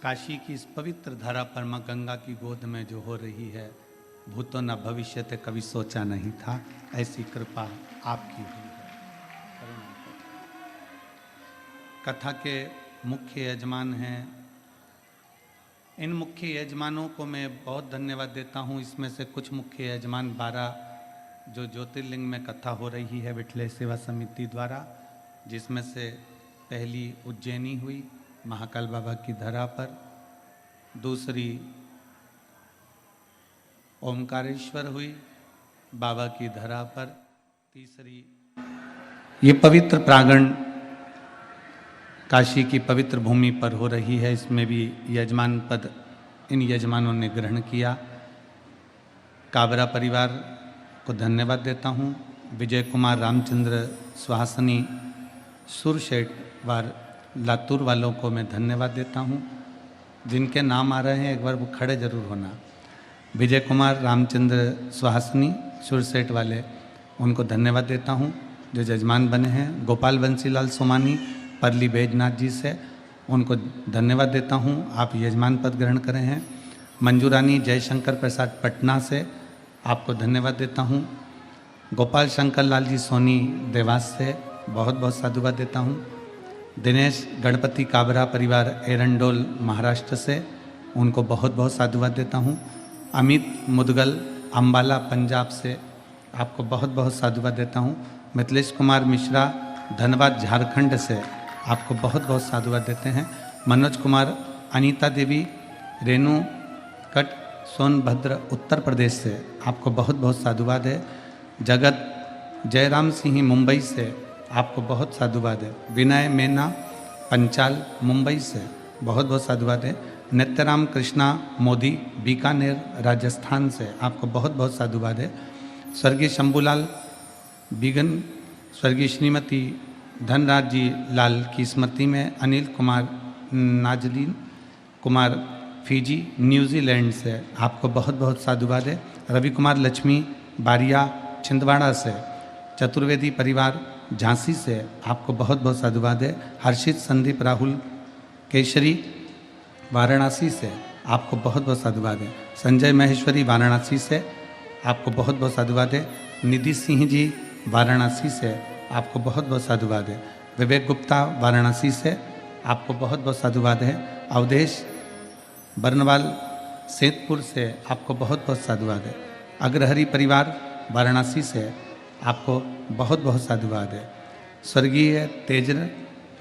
काशी की इस पवित्र धारा पर माँ गंगा की गोद में जो हो रही है, भूतो न भविष्य ते कभी सोचा नहीं था, ऐसी कृपा आपकी हुई है। कथा के मुख्य यजमान हैं, इन मुख्य यजमानों को मैं बहुत धन्यवाद देता हूँ। इसमें से कुछ मुख्य यजमान 12 जो ज्योतिर्लिंग में कथा हो रही है विठले सेवा समिति द्वारा, जिसमें से पहली उज्जैनी हुई महाकाल बाबा की धरा पर, दूसरी ओमकारेश्वर हुई बाबा की धरा पर, तीसरी ये पवित्र प्रांगण काशी की पवित्र भूमि पर हो रही है। इसमें भी यजमान पद इन यजमानों ने ग्रहण किया। काबरा परिवार को धन्यवाद देता हूँ। विजय कुमार रामचंद्र सुहासनी सुरशेठ वार लातूर वालों को मैं धन्यवाद देता हूँ। जिनके नाम आ रहे हैं एक बार वो खड़े जरूर होना। विजय कुमार रामचंद्र सुहासनी सुरसेठ वाले, उनको धन्यवाद देता हूँ जो यजमान बने हैं। गोपाल बंसीलाल सोमानी परली बैजनाथ जी से, उनको धन्यवाद देता हूँ, आप यजमान पद ग्रहण करे हैं। मंजूरानी जयशंकर प्रसाद पटना से, आपको धन्यवाद देता हूँ। गोपाल शंकर लाल जी सोनी देवास से बहुत बहुत साधुवाद देता हूँ। दिनेश गणपति काबरा परिवार एरंडोल महाराष्ट्र से, उनको बहुत बहुत साधुवाद देता हूँ। अमित मुदगल अम्बाला पंजाब से, आपको बहुत बहुत साधुवाद देता हूँ। मिथिलेश कुमार मिश्रा धनबाद झारखंड से, आपको बहुत बहुत साधुवाद देते हैं। मनोज कुमार अनीता देवी रेणु कट सोनभद्र उत्तर प्रदेश से, आपको बहुत बहुत साधुवाद है। जगत जयराम सिंह मुंबई से, आपको बहुत साधुवाद है। विनय मैना पंचाल मुंबई से, बहुत बहुत साधुवाद है। नित्यराम कृष्णा मोदी बीकानेर राजस्थान से, आपको बहुत बहुत साधुवाद है। स्वर्गीय शंभूलाल बिगन, स्वर्गीय श्रीमती धनराज जी लाल की स्मृति में अनिल कुमार नाजलीन कुमार फिजी न्यूजीलैंड से, आपको बहुत बहुत साधुवाद है। रवि कुमार लक्ष्मी बारिया छिंदवाड़ा से, चतुर्वेदी परिवार झांसी से, आपको बहुत बहुत साधुवाद है। हर्षित संदीप राहुल केशरी वाराणसी से, आपको बहुत बहुत साधुवाद है। संजय महेश्वरी वाराणसी से, आपको बहुत बहुत साधुवाद है। निधि सिंह जी वाराणसी से, आपको बहुत बहुत साधुवाद है। विवेक गुप्ता वाराणसी से, आपको बहुत बहुत साधुवाद है। अवधेश बर्नवाल सेतपुर से, आपको बहुत बहुत साधुवाद है। अग्रहरी परिवार वाराणसी से, आपको बहुत बहुत साधुवाद है। स्वर्गीय तेजर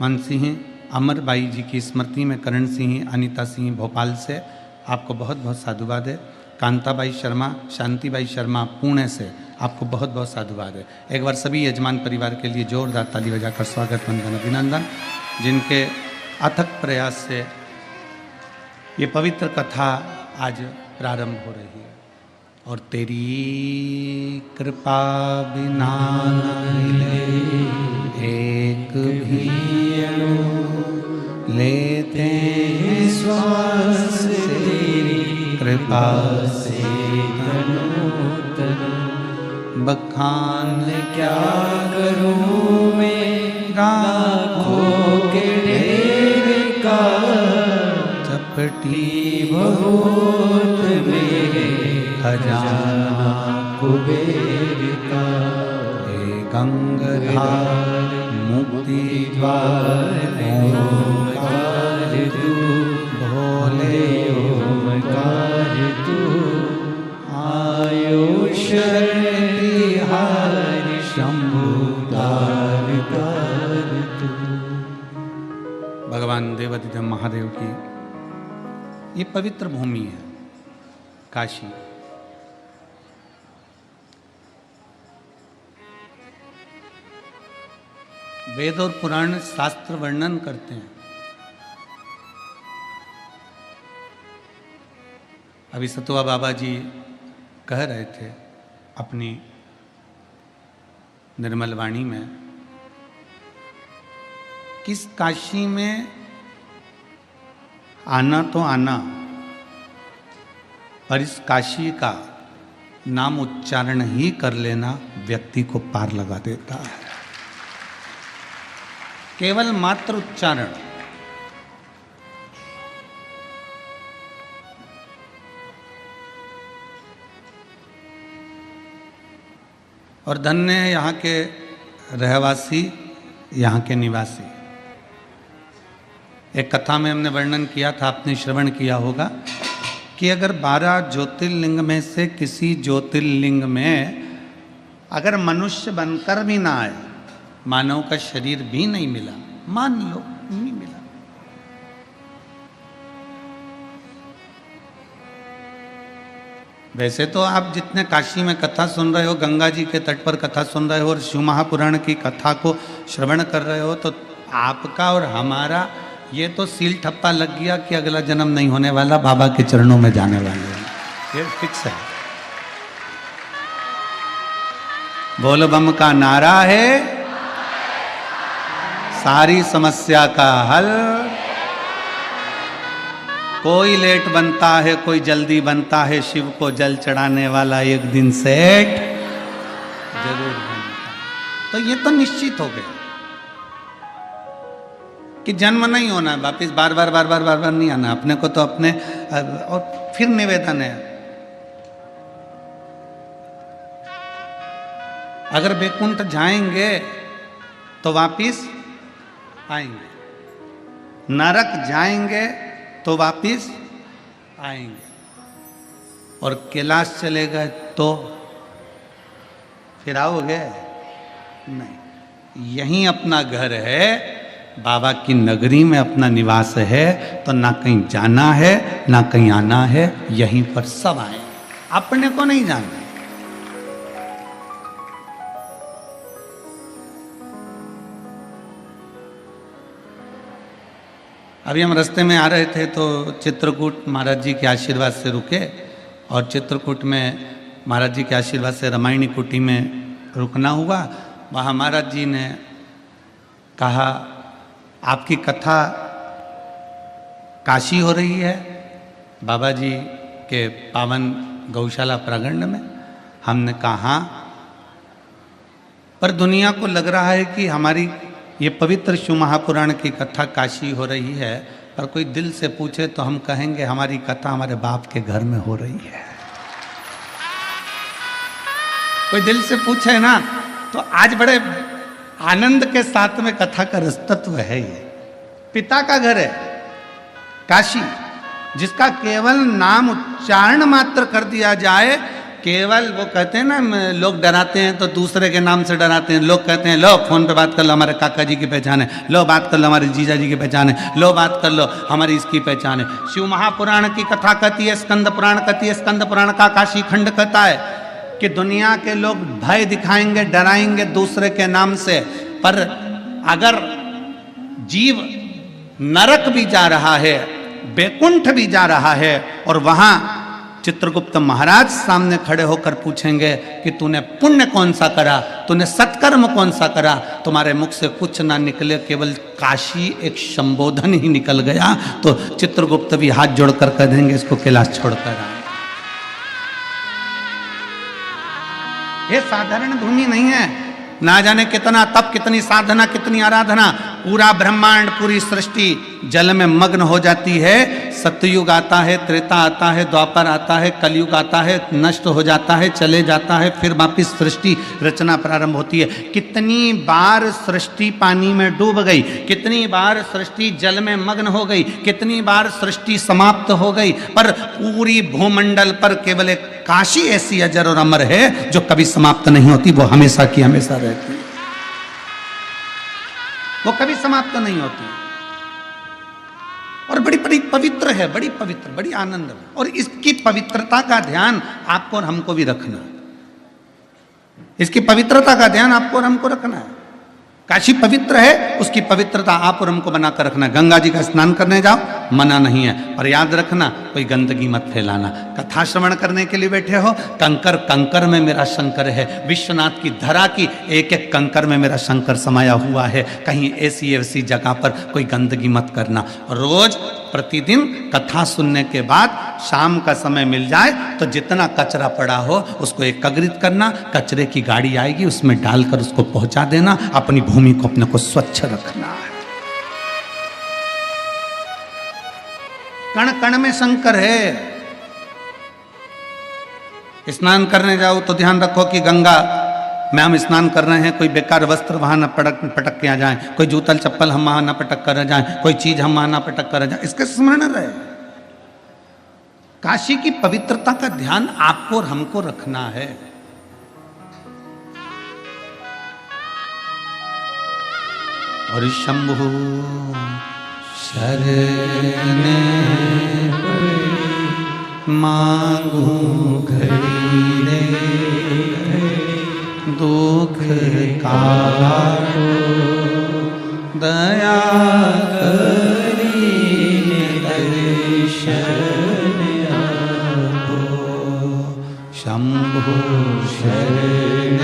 मन सिंह अमरबाई जी की स्मृति में करण सिंह अनीता सिंह भोपाल से, आपको बहुत बहुत साधुवाद है। कांताबाई शर्मा शांतिबाई शर्मा पुणे से, आपको बहुत बहुत साधुवाद है। एक बार सभी यजमान परिवार के लिए जोरदार ताली बजाकर स्वागत वंदन अभिनंदन, जिनके अथक प्रयास से ये पवित्र कथा आज प्रारंभ हो रही है। और तेरी कृपा बिना मिले एक भी अणु, लेते हैं श्वास तेरी कृपा से तनो तनो। बखान क्या करूं मैं राखों के ढेर का, चपटी बहुत मेरे खजाना कुबेर का। हे गंगाधार मुक्ति द्वार ओंकार तू, भोले ओंकार तू। आयो शरण तिहार शंभु तार तार तू। भगवान देवाधिदेव महादेव की ये पवित्र भूमि है काशी। वेद और पुराण शास्त्र वर्णन करते हैं। अभी सतुआ बाबा जी कह रहे थे अपनी निर्मल वाणी में, किस काशी में आना तो आना, पर इस काशी का नाम उच्चारण ही कर लेना व्यक्ति को पार लगा देता है। केवल मात्र उच्चारण। और धन्य है यहाँ के रहवासी, यहाँ के निवासी। एक कथा में हमने वर्णन किया था, आपने श्रवण किया होगा कि अगर 12 ज्योतिर्लिंग में से किसी ज्योतिर्लिंग में अगर मनुष्य बनकर भी ना आए, मानव का शरीर भी नहीं मिला, मान लो नहीं मिला, वैसे तो आप जितने काशी में कथा सुन रहे हो, गंगा जी के तट पर कथा सुन रहे हो और शिव महापुराण की कथा को श्रवण कर रहे हो, तो आपका और हमारा ये तो सील ठप्पा लग गया कि अगला जन्म नहीं होने वाला, बाबा के चरणों में जाने वाले हैं, ये फिक्स है। बोल बम का नारा है, सारी समस्या का हल। कोई लेट बनता है, कोई जल्दी बनता है, शिव को जल चढ़ाने वाला एक दिन सेठ जरूर बनता है। तो ये तो निश्चित हो गया कि जन्म नहीं होना, वापिस बार बार बार बार बार बार नहीं आना अपने को। तो अपने और फिर निवेदन है, अगर बैकुंठ जाएंगे तो वापिस आएंगे, नरक जाएंगे तो वापिस आएंगे, और कैलाश चले गए तो फिर आओगे नहीं। यहीं अपना घर है, बाबा की नगरी में अपना निवास है, तो ना कहीं जाना है ना कहीं आना है, यहीं पर सब आए, अपने को नहीं जाना। अभी हम रास्ते में आ रहे थे तो चित्रकूट महाराज जी के आशीर्वाद से रुके, और चित्रकूट में महाराज जी के आशीर्वाद से रामायणी कुटी में रुकना हुआ। वहाँ महाराज जी ने कहा, आपकी कथा काशी हो रही है बाबा जी के पावन गौशाला प्रांगण में। हमने कहा हाँ, पर दुनिया को लग रहा है कि हमारी ये पवित्र शिव महापुराण की कथा काशी हो रही है, पर कोई दिल से पूछे तो हम कहेंगे हमारी कथा हमारे बाप के घर में हो रही है। कोई दिल से पूछे ना तो आज बड़े आनंद के साथ में कथा का रसतत्व है। ये पिता का घर है काशी, जिसका केवल नाम उच्चारण मात्र कर दिया जाए, केवल वो कहते हैं ना, लोग डराते हैं तो दूसरे के नाम से डराते हैं। लोग कहते हैं लो फोन पे बात कर लो, हमारे काका जी की पहचान है, लो बात कर लो हमारे जीजा जी की पहचान है, लो बात कर लो हमारी इसकी पहचान है। शिव महापुराण की कथा कहती है, स्कंद पुराण कहती है, स्कंद पुराण का काशी खंड कहता है कि दुनिया के लोग भय दिखाएंगे, डराएंगे दूसरे के नाम से, पर अगर जीव नरक भी जा रहा है, बैकुंठ भी जा रहा है, और वहां चित्रगुप्त महाराज सामने खड़े होकर पूछेंगे कि तूने पुण्य कौन सा करा, तूने सत्कर्म कौन सा करा, तुम्हारे मुख से कुछ ना निकले, केवल काशी एक संबोधन ही निकल गया, तो चित्रगुप्त भी हाथ जोड़कर कह देंगे इसको कैलाश छोड़कर आ। ये साधारण भूमि नहीं है, ना जाने कितना तप, कितनी साधना, कितनी आराधना, पूरा ब्रह्मांड, पूरी सृष्टि जल में मग्न हो जाती है। सतयुग आता है, त्रेता आता है, द्वापर आता है, कलयुग आता है, नष्ट हो जाता है, चले जाता है, फिर वापिस सृष्टि रचना प्रारंभ होती है। कितनी बार सृष्टि पानी में डूब गई, कितनी बार सृष्टि जल में मग्न हो गई, कितनी बार सृष्टि समाप्त हो गई, पर पूरी भूमंडल पर केवल एक काशी ऐसी अजर और अमर है जो कभी समाप्त नहीं होती, वो हमेशा की हमेशा रहती है, वो कभी समाप्त नहीं होती, और बड़ी बड़ी पवित्र है, बड़ी पवित्र, बड़ी आनंद है। और इसकी पवित्रता का ध्यान आपको और हमको भी रखना है, इसकी पवित्रता का ध्यान आपको और हमको रखना है। काशी पवित्र है, उसकी पवित्रता आप और हमको बनाकर रखना। गंगा जी का स्नान करने जाओ, मना नहीं है, पर याद रखना कोई गंदगी मत फैलाना। कथा श्रवण करने के लिए बैठे हो, कंकर कंकर में मेरा शंकर है, विश्वनाथ की धरा की एक एक कंकर में मेरा शंकर समाया हुआ है। कहीं ऐसी ऐसी जगह पर कोई गंदगी मत करना। रोज प्रतिदिन कथा सुनने के बाद शाम का समय मिल जाए तो जितना कचरा पड़ा हो उसको एकत्रित करना, कचरे की गाड़ी आएगी उसमें डालकर उसको पहुंचा देना। अपनी भूमि को अपने को स्वच्छ रखना है। कण कण में शंकर है। स्नान करने जाओ तो ध्यान रखो कि गंगा में हम स्नान कर रहे हैं, कोई बेकार वस्त्र वहां न पटक के आ जाए, कोई जूतल चप्पल हम वहां न पटक कर जाए, कोई चीज हम वहां न पटक कर जाए, इसके स्मरण रहे। काशी की पवित्रता का ध्यान आपको और हमको रखना है। और शंभु शरण मांगू घड़ी रे, दुख काटो दया करी दर्शन आपो। शंभु शरण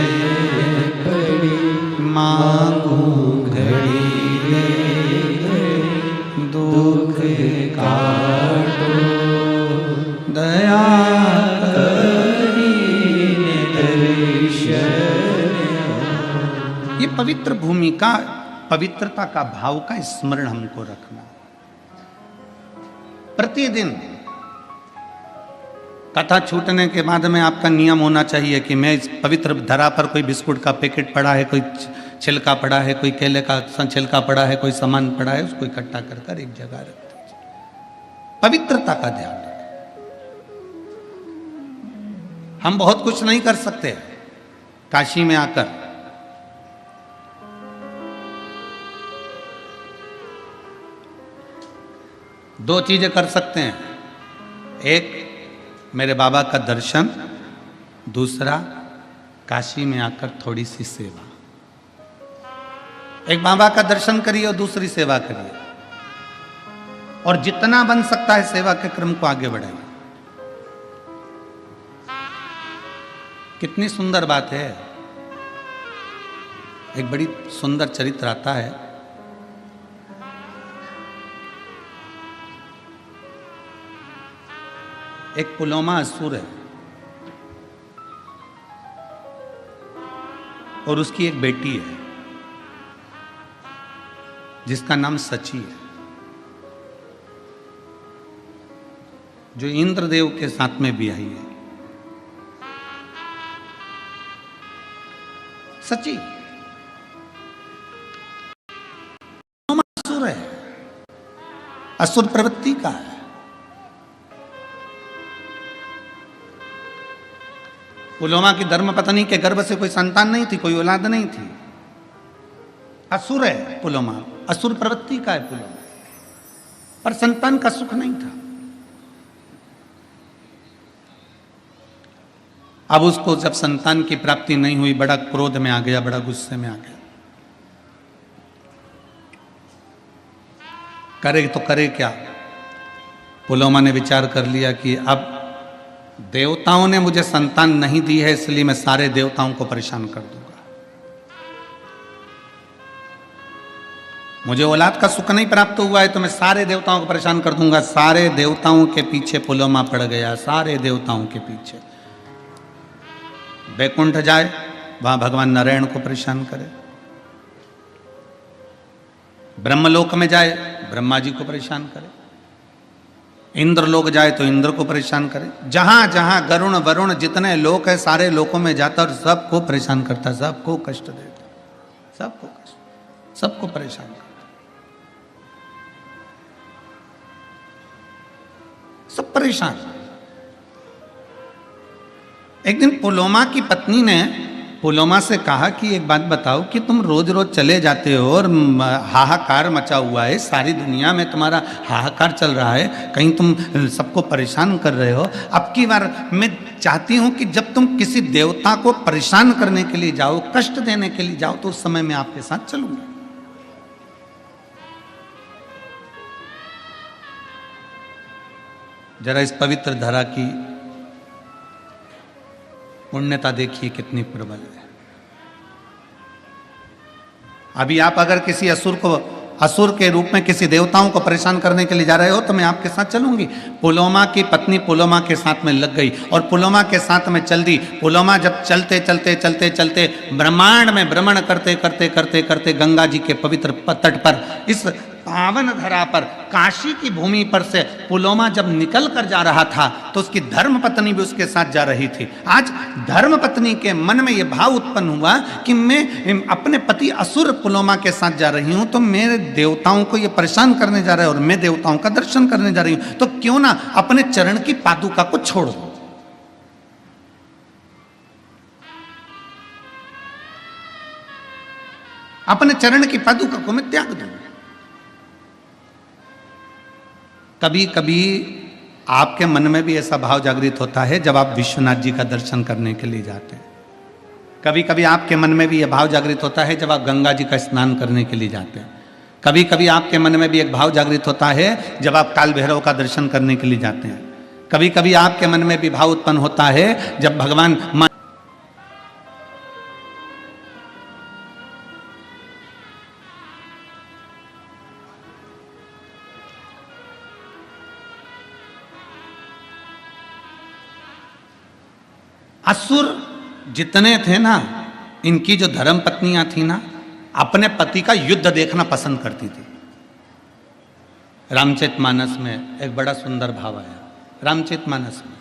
मांगू घड़ी रे, दुख काटो दया करी दर्शन। ये पवित्र भूमि का, पवित्रता का भाव का स्मरण हमको रखना। प्रतिदिन कथा छूटने के बाद में आपका नियम होना चाहिए कि मैं इस पवित्र धरा पर, कोई बिस्कुट का पैकेट पड़ा है, कोई छिलका पड़ा है, कोई केले का छिलका पड़ा है, कोई सामान पड़ा है, उसको इकट्ठा कर एक जगह रख दीजिए। पवित्रता का ध्यान रखें। हम बहुत कुछ नहीं कर सकते काशी में आकर, दो चीजें कर सकते हैं। एक मेरे बाबा का दर्शन, दूसरा काशी में आकर थोड़ी सी सेवा। एक बाबा का दर्शन करिए और दूसरी सेवा करिए, और जितना बन सकता है सेवा के क्रम को आगे बढ़ाइए। कितनी सुंदर बात है। एक बड़ी सुंदर चरित्र आता है। एक पुलोमा असुर है और उसकी एक बेटी है जिसका नाम सची है, जो इंद्रदेव के साथ में भी आई है। सची असुर है, असुर प्रवृत्ति का है। पुलोमा की धर्म पत्नी के गर्भ से कोई संतान नहीं थी, कोई औलाद नहीं थी। असुर है पुलोमा, असुर प्रवृत्ति का है पुलोमा, पर संतान का सुख नहीं था। अब उसको जब संतान की प्राप्ति नहीं हुई, बड़ा क्रोध में आ गया, बड़ा गुस्से में आ गया। करे तो करे क्या। पुलोमा ने विचार कर लिया कि अब देवताओं ने मुझे संतान नहीं दी है, इसलिए मैं सारे देवताओं को परेशान कर दूंगा। मुझे औलाद का सुख नहीं प्राप्त हुआ है तो मैं सारे देवताओं को परेशान कर दूंगा। सारे देवताओं के पीछे पुलोमा पड़ गया, सारे देवताओं के पीछे। वैकुंठ जाए, वहां भगवान नारायण को परेशान करे। ब्रह्मलोक में जाए, ब्रह्मा जी को परेशान करे। इंद्र लोक जाए तो इंद्र को परेशान करे। जहां जहां गरुण वरुण जितने लोक है, सारे लोकों में जाता और सबको परेशान करता, सबको कष्ट देता, सबको कष्ट, सबको परेशान करता, सब परेशान। एक दिन पुलोमा की पत्नी ने पुलोमा से कहा कि एक बात बताओ कि तुम रोज रोज चले जाते हो और हाहाकार मचा हुआ है, सारी दुनिया में तुम्हारा हाहाकार चल रहा है, कहीं तुम सबको परेशान कर रहे हो। अब की बार मैं चाहती हूं कि जब तुम किसी देवता को परेशान करने के लिए जाओ, कष्ट देने के लिए जाओ, तो उस समय मैं आपके साथ चलूंगा। जरा इस पवित्र धरा की पुण्यता देखिए कितनी प्रबल है। अभी आप अगर किसी असुर के रूप में किसी देवताओं को परेशान करने के लिए जा रहे हो तो मैं आपके साथ चलूंगी। पुलोमा की पत्नी पुलोमा के साथ में लग गई और पुलोमा के साथ में चल दी। पुलोमा जब चलते चलते चलते चलते ब्रह्मांड में भ्रमण करते करते करते करते गंगा जी के पवित्र तट पर, इस पावन धरा पर, काशी की भूमि पर से पुलोमा जब निकल कर जा रहा था तो उसकी धर्म पत्नी भी उसके साथ जा रही थी। आज धर्म पत्नी के मन में यह भाव उत्पन्न हुआ कि मैं अपने पति असुर पुलोमा के साथ जा रही हूं, तो मेरे देवताओं को यह परेशान करने जा रहा है और मैं देवताओं का दर्शन करने जा रही हूं, तो क्यों ना अपने चरण की पादुका को छोड़ दो। अपने चरण की पादुका को मैं त्याग दूं। कभी कभी आपके मन में भी ऐसा भाव जागृत होता है जब आप विश्वनाथ जी का दर्शन करने के लिए जाते हैं। कभी कभी आपके मन में भी यह भाव जागृत होता है जब आप गंगा जी का स्नान करने के लिए जाते हैं। कभी कभी आपके मन में भी एक भाव जागृत होता है जब आप काल भैरव का दर्शन करने के लिए जाते हैं। कभी कभी आपके मन में भी भाव उत्पन्न होता है जब भगवान असुर जितने थे ना, इनकी जो धर्म पत्नियां थी ना, अपने पति का युद्ध देखना पसंद करती थी। रामचरितमानस में एक बड़ा सुंदर भाव आया। रामचरितमानस में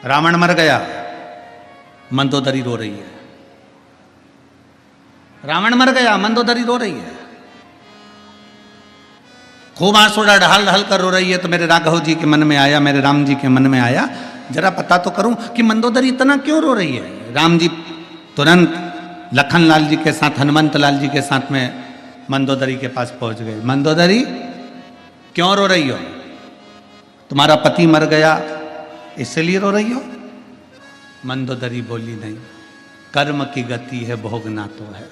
रावण मर गया, मंदोदरी रो रही है। रावण मर गया, मंदोदरी रो रही है, खूब आंसू ढाल ढाल कर रो रही है। तो मेरे राघव जी के मन में आया, मेरे राम जी के मन में आया, जरा पता तो करूं कि मंदोदरी इतना क्यों रो रही है। राम जी तुरंत लखन लाल जी के साथ, हनुमंत लाल जी के साथ में मंदोदरी के पास पहुंच गए। मंदोदरी क्यों रो रही हो? तुम्हारा पति मर गया इसलिए रो रही हो? मंदोदरी बोली नहीं, कर्म की गति है, भोगना तो है।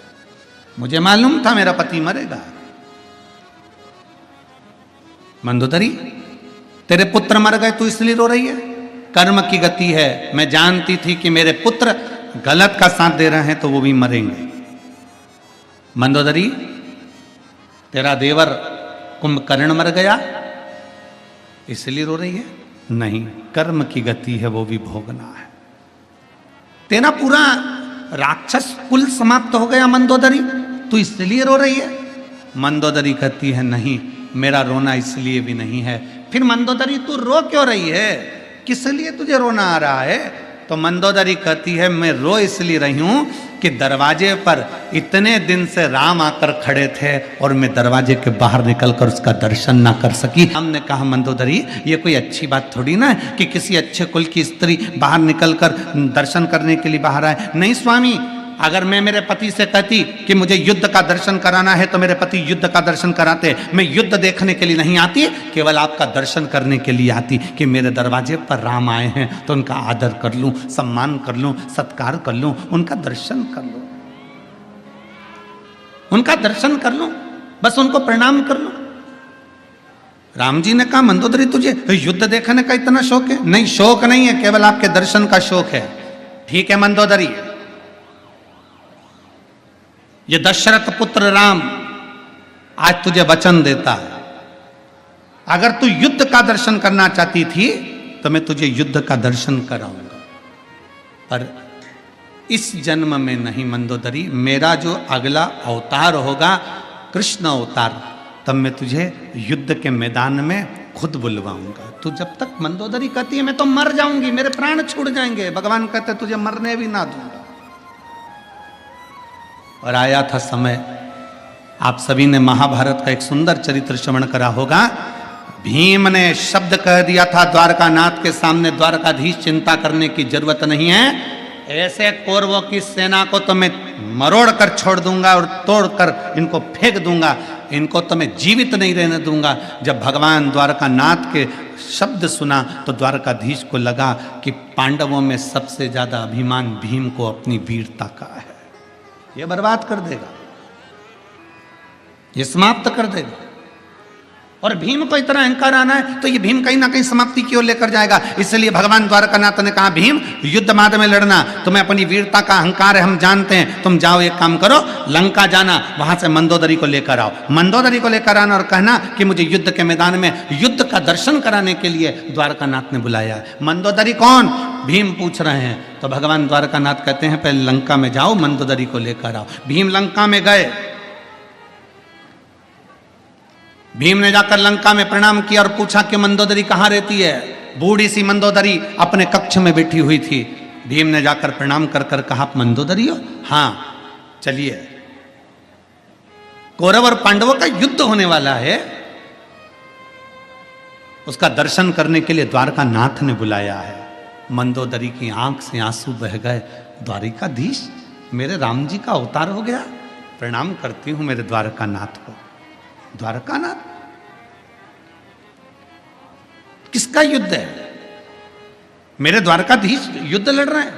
मुझे मालूम था मेरा पति मरेगा। मंदोदरी तेरे पुत्र मर गए तू इसलिए रो रही है? कर्म की गति है, मैं जानती थी कि मेरे पुत्र गलत का साथ दे रहे हैं तो वो भी मरेंगे। मंदोदरी तेरा देवर कुंभकर्ण मर गया इसलिए रो रही है? नहीं, कर्म की गति है, वो भी भोगना है। तेरा पूरा राक्षस कुल समाप्त हो गया मंदोदरी, तू इसलिए रो रही है? मंदोदरी कहती है नहीं, मेरा रोना इसलिए भी नहीं है। फिर मंदोदरी तू रो क्यों रही है? किस लिए तुझे रोना आ रहा है? तो मंदोदरी कहती है मैं रो इसलिए रही हूं कि दरवाजे पर इतने दिन से राम आकर खड़े थे और मैं दरवाजे के बाहर निकलकर उसका दर्शन ना कर सकी। हमने कहा मंदोदरी ये कोई अच्छी बात थोड़ी ना है कि किसी अच्छे कुल की स्त्री बाहर निकलकर दर्शन करने के लिए बाहर आए। नहीं स्वामी, अगर मैं मेरे पति से कहती कि मुझे युद्ध का दर्शन कराना है तो मेरे पति युद्ध का दर्शन कराते। मैं युद्ध देखने के लिए नहीं आती, केवल आपका दर्शन करने के लिए आती कि मेरे दरवाजे पर राम आए हैं तो उनका आदर कर लूं, सम्मान कर लूं, सत्कार कर लूं, उनका दर्शन कर लूं, उनका दर्शन कर लूं, बस उनको प्रणाम कर लूं। राम जी ने कहा मंदोदरी तुझे युद्ध देखने का इतना शौक है? नहीं, शौक नहीं है, केवल आपके दर्शन का शौक है। ठीक है मंदोदरी, ये दशरथ पुत्र राम आज तुझे वचन देता है, अगर तू युद्ध का दर्शन करना चाहती थी तो मैं तुझे युद्ध का दर्शन कराऊंगा, पर इस जन्म में नहीं मंदोदरी। मेरा जो अगला अवतार होगा कृष्ण अवतार, तब मैं तुझे युद्ध के मैदान में खुद बुलवाऊंगा। तू जब तक मंदोदरी कहती है मैं तो मर जाऊंगी, मेरे प्राण छूट जाएंगे, भगवान कहते तुझे मरने भी ना दूंगा। और आया था समय, आप सभी ने महाभारत का एक सुंदर चरित्र श्रवण करा होगा। भीम ने शब्द कह दिया था द्वारकानाथ के सामने, द्वारकाधीश चिंता करने की जरूरत नहीं है, ऐसे कौरवों की सेना को तो मैं मरोड़ कर छोड़ दूंगा और तोड़ कर इनको फेंक दूंगा, इनको तो मैं जीवित नहीं रहने दूंगा। जब भगवान द्वारकानाथ के शब्द सुना तो द्वारकाधीश को लगा कि पांडवों में सबसे ज्यादा अभिमान भीम को अपनी वीरता का है, ये बर्बाद कर देगा, ये समाप्त कर देगा। और भीम को इतना अहंकार आना है तो ये भीम कहीं ना कहीं समाप्ति की ओर लेकर जाएगा। इसलिए भगवान द्वारकानाथ ने कहा भीम युद्ध मार्ग में लड़ना, तुम्हें अपनी वीरता का अहंकार है, हम जानते हैं, तुम जाओ एक काम करो, लंका जाना, वहां से मंदोदरी को लेकर आओ। मंदोदरी को लेकर आना और कहना कि मुझे युद्ध के मैदान में युद्ध का दर्शन कराने के लिए द्वारकानाथ ने बुलाया है। मंदोदरी कौन? भीम पूछ रहे हैं। तो भगवान द्वारकानाथ कहते हैं पहले लंका में जाओ, मंदोदरी को लेकर आओ। भीम लंका में गए। भीम ने जाकर लंका में प्रणाम किया और पूछा कि मंदोदरी कहां रहती है। बूढ़ी सी मंदोदरी अपने कक्ष में बैठी हुई थी। भीम ने जाकर प्रणाम कर कर कहा, आप मंदोदरी हो? हाँ, चलिए, कौरव और पांडवों का युद्ध होने वाला है, उसका दर्शन करने के लिए द्वारकानाथ ने बुलाया है। मंदोदरी की आंख से आंसू बह गए। द्वारिकाधीश, मेरे राम जी का अवतार हो गया, प्रणाम करती हूं मेरे द्वारकानाथ को। द्वारकानाथ, किसका युद्ध है? मेरे द्वारकाधीश युद्ध लड़ रहे हैं।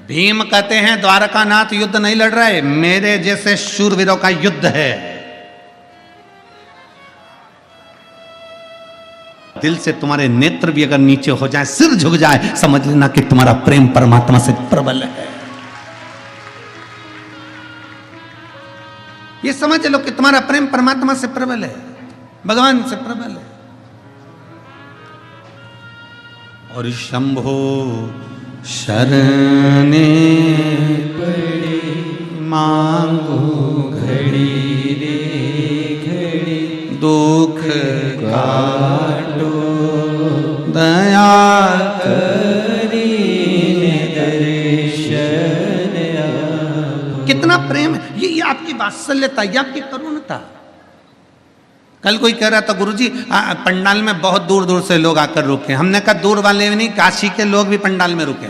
भीम कहते हैं द्वारकानाथ युद्ध नहीं लड़ रहे, मेरे जैसे शूरवीरों का युद्ध है। दिल से तुम्हारे नेत्र भी अगर नीचे हो जाए, सिर झुक जाए, समझ लेना कि तुम्हारा प्रेम परमात्मा से प्रबल है। ये समझ लो कि तुम्हारा प्रेम परमात्मा से प्रबल है, भगवान से प्रबल है। और शंभो शरणे पड़े मांगो घड़ी रे घड़ी, दुख काटो दया करी दर्शन। कितना प्रेम है ये आपकी वात्सल्यता, ये आपकी करुणता। कल कोई कह रहा था गुरुजी पंडाल में बहुत दूर दूर से लोग आकर रुके। हमने कहा दूर वाले भी नहीं, काशी के लोग भी पंडाल में रुके।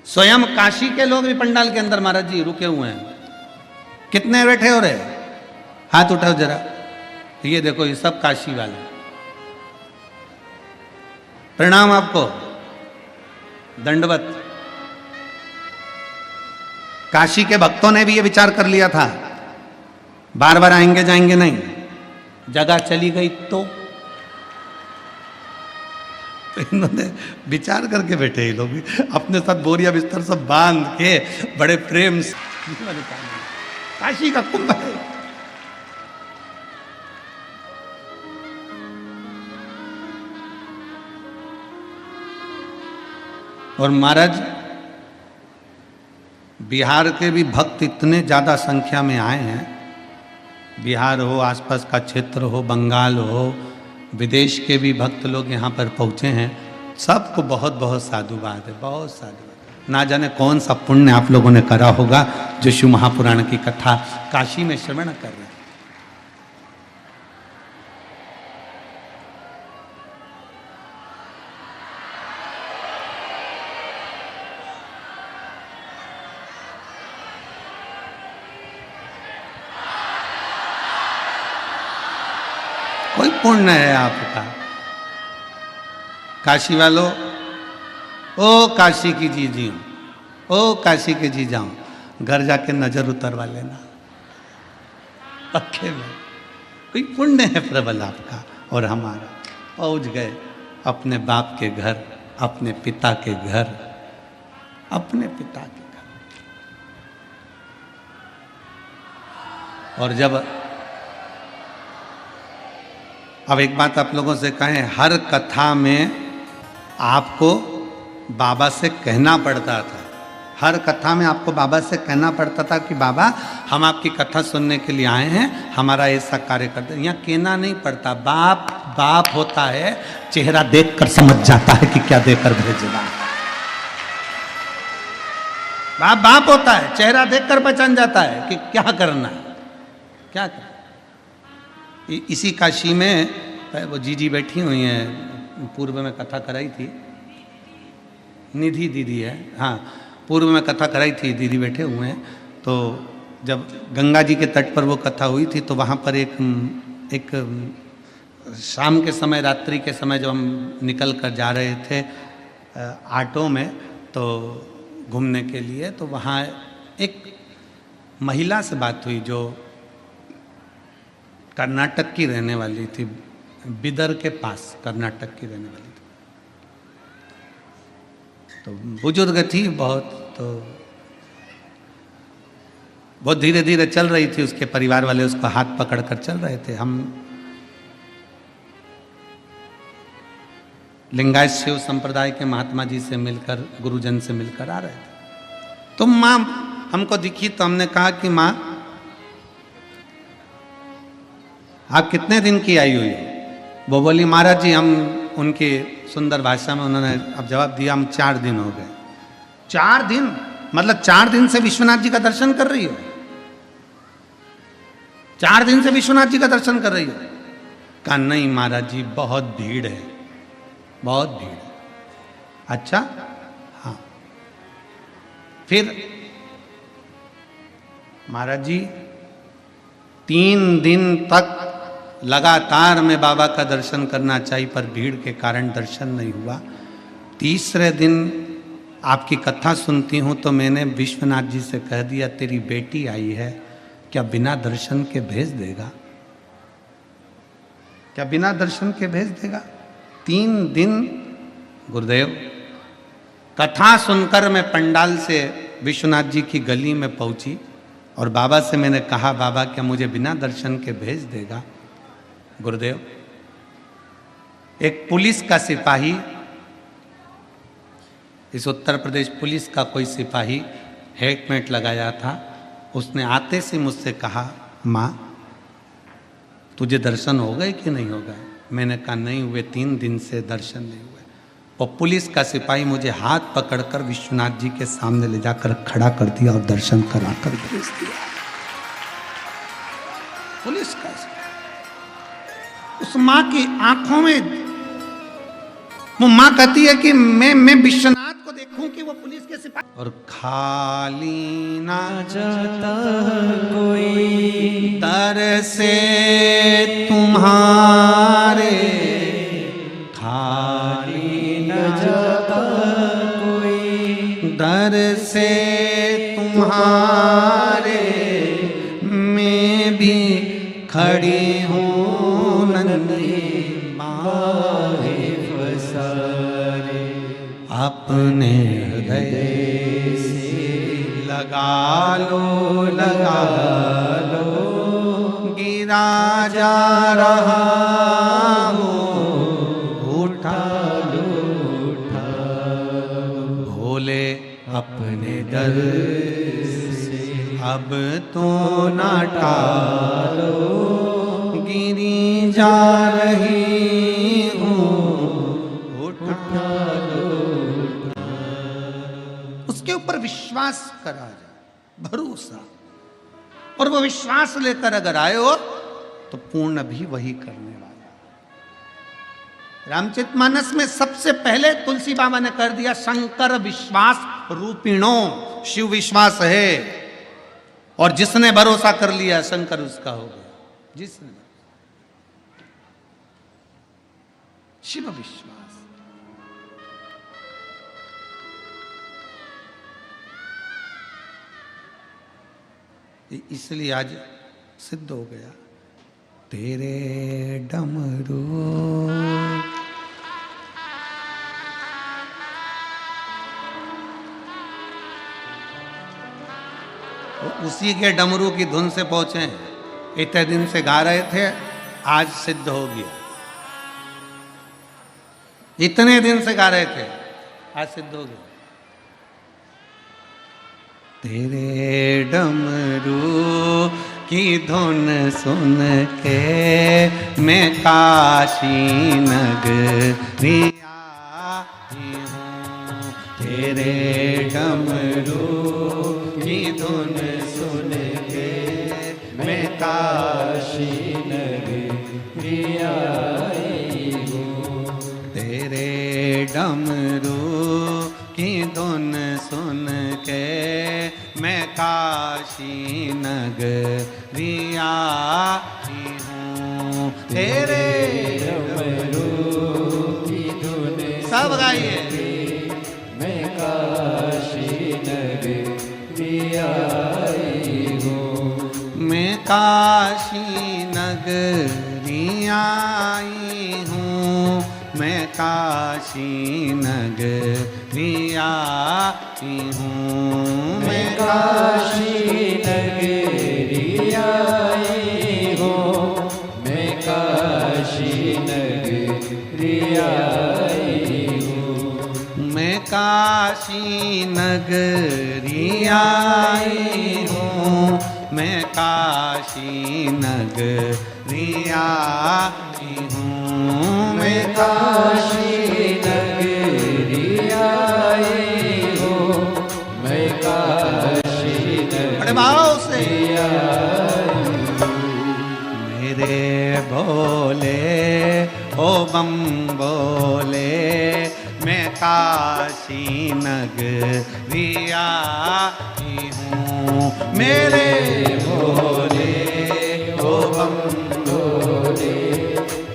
स्वयं काशी के लोग भी पंडाल के अंदर महाराज जी रुके हुए हैं। कितने बैठे हो रहे? हाथ उठाओ जरा। ये देखो, ये सब काशी वाले। प्रणाम आपको, दंडवत। काशी के भक्तों ने भी ये विचार कर लिया था, बार बार आएंगे जाएंगे नहीं, जगह चली गई तो इन्होंने विचार करके बैठे। ये लोग भी अपने साथ बोरिया बिस्तर सब बांध के बड़े प्रेम से। काशी का कुंभ है। और महाराज बिहार के भी भक्त इतने ज्यादा संख्या में आए हैं। बिहार हो, आसपास का क्षेत्र हो, बंगाल हो, विदेश के भी भक्त लोग यहाँ पर पहुँचे हैं। सबको बहुत बहुत साधुवाद है, बहुत साधुवाद। ना जाने कौन सा पुण्य आप लोगों ने करा होगा जो शिव महापुराण की कथा काशी में श्रवण कर रहे हैं। कोई पुण्य है आपका। काशी वालों, ओ काशी की जीजियों, ओ काशी के जी जाओ, घर जाके नजर उतरवा लेना पक्के में। कोई पुण्य है प्रबल आपका और हमारा। पहुंच गए अपने बाप के घर, अपने पिता के घर, अपने पिता के घर। और जब अब एक बात आप लोगों से कहें, हर कथा में आपको बाबा से कहना पड़ता था। हर कथा में आपको बाबा से कहना पड़ता था कि बाबा हम आपकी कथा सुनने के लिए आए हैं, हमारा ऐसा कार्य करते। यहाँ कहना नहीं पड़ता, बाप बाप होता है, चेहरा देखकर समझ जाता है कि क्या देकर भेजना। बाप बाप होता है, चेहरा देखकर पहचान जाता है कि क्या करना है, क्या करना। इसी काशी में वो जीजी बैठी हुई हैं, पूर्व में कथा कराई थी, निधि दीदी है, हाँ, पूर्व में कथा कराई थी, दीदी बैठे हुए हैं। तो जब गंगा जी के तट पर वो कथा हुई थी तो वहाँ पर एक शाम के समय, रात्रि के समय जब हम निकल कर जा रहे थे ऑटो में तो घूमने के लिए, तो वहाँ एक महिला से बात हुई जो कर्नाटक की रहने वाली थी, बिदर के पास कर्नाटक की रहने वाली थी। तो बुजुर्ग थी बहुत, तो बहुत धीरे धीरे चल रही थी। उसके परिवार वाले उसको हाथ पकड़ कर चल रहे थे। हम लिंगायत शिव संप्रदाय के महात्मा जी से मिलकर, गुरुजन से मिलकर आ रहे थे। तो माँ हमको दिखी तो हमने कहा कि माँ आप कितने दिन की आई हुई हो? वो बोली महाराज जी हम, उनकी सुंदर भाषा में उन्होंने अब जवाब दिया, हम 4 दिन हो गए। 4 दिन? मतलब 4 दिन से विश्वनाथ जी का दर्शन कर रही हो? 4 दिन से विश्वनाथ जी का दर्शन कर रही हो? कहा नहीं महाराज जी बहुत भीड़ है, बहुत भीड़ है। अच्छा हाँ। फिर महाराज जी 3 दिन तक लगातार मैं बाबा का दर्शन करना चाहिए, पर भीड़ के कारण दर्शन नहीं हुआ। तीसरे दिन आपकी कथा सुनती हूँ तो मैंने विश्वनाथ जी से कह दिया तेरी बेटी आई है, क्या बिना दर्शन के भेज देगा? क्या बिना दर्शन के भेज देगा? 3 दिन गुरुदेव, कथा सुनकर मैं पंडाल से विश्वनाथ जी की गली में पहुंची और बाबा से मैंने कहा बाबा क्या मुझे बिना दर्शन के भेज देगा? गुरुदेव, एक पुलिस का सिपाही, इस उत्तर प्रदेश पुलिस का कोई सिपाही हेलमेट लगाया था, उसने आते से मुझसे कहा माँ तुझे दर्शन हो गए कि नहीं हो गए? मैंने कहा नहीं हुए, 3 दिन से दर्शन नहीं हुए। और पुलिस का सिपाही मुझे हाथ पकड़कर विश्वनाथ जी के सामने ले जाकर खड़ा कर दिया और दर्शन कराकर भेज दिया। पुलिस का सिपाही, उस माँ की आंखों में, वो माँ कहती है कि मैं विश्वनाथ को देखूं कि वो पुलिस के सिपाही। और खाली ना जाता कोई दर से तुम्हारे, खाली ना जाता कोई दर से तुम्हारे, मैं भी खड़ी हूँ अपने हृदय से लगा लो, गिरा जा रहा हूँ, उठा लो, भोले अपने दर से अब तो ना टालो, गिरी जा रही हूँ, उठा लो। उसके ऊपर विश्वास करा जाए, भरोसा, और वो विश्वास लेकर अगर आए हो तो पूर्ण भी वही करने वाला। रामचरितमानस में सबसे पहले तुलसी बाबा ने कर दिया शंकर विश्वास रूपिणो, शिव विश्वास है और जिसने भरोसा कर लिया शंकर उसका हो गया। जिसने शिव विश्वास, इसलिए आज सिद्ध हो गया। तेरे डमरू उसी के डमरू की धुन से पहुंचे, इतने दिन से गा रहे थे, आज सिद्ध हो गया। इतने दिन से गा रहे थे, आज सिद्ध हो गया। तेरे डमरू की धुन सुन के मैं काशी नगरी आई हूँ। तेरे डमरू की धुन सुन के मैं काशी नगरी आई हूँ। तेरे डमरू की धुन सुन के मैं काशी नगरी आई हूँ। तेरे डमरू की धुन सब गाइए। मैं काशी नगरी आई हूँ। मैं काशी नगरी आई हूँ। मैं काशी नगरी आई हूँ। मैं काशी नगरी आई हूँ। मैं काशी नगरी आई काशी नगरी आई हूँ, मैं काशी नगरी आई हूँ, मैं काशी नगरी आई हूँ, मैं काशी बड़े भाव से नगरी। मेरे भोले ओ बम बोले, मैं काशी नगरी आई हूँ, मेरे भोले ओ बम बोले,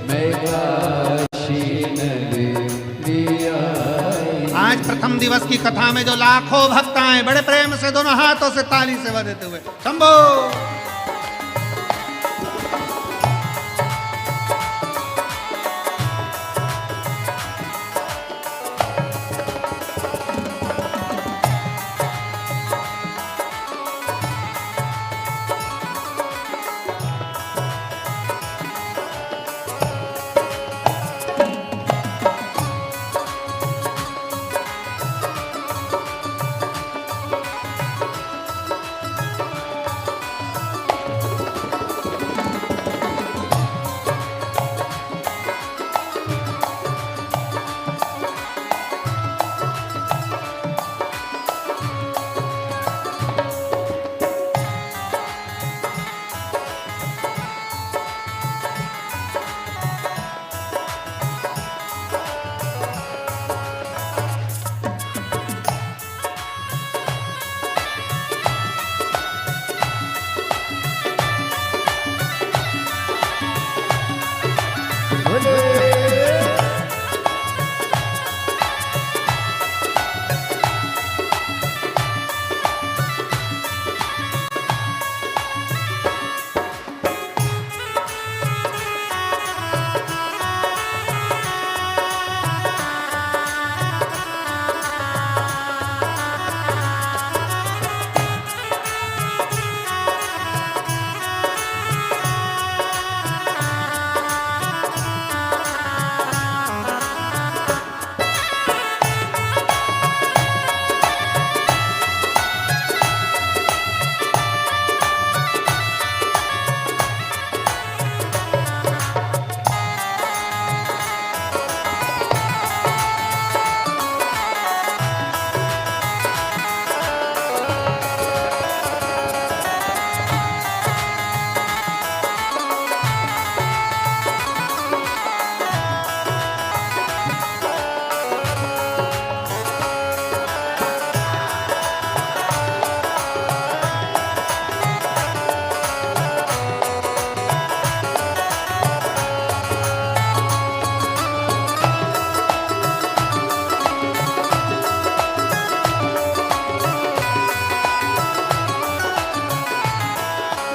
मैं काशी नगरी आई। आज प्रथम दिवस की कथा में जो लाखों भक्त आए, बड़े प्रेम से दोनों हाथों से ताली सेवा देते हुए शंभो।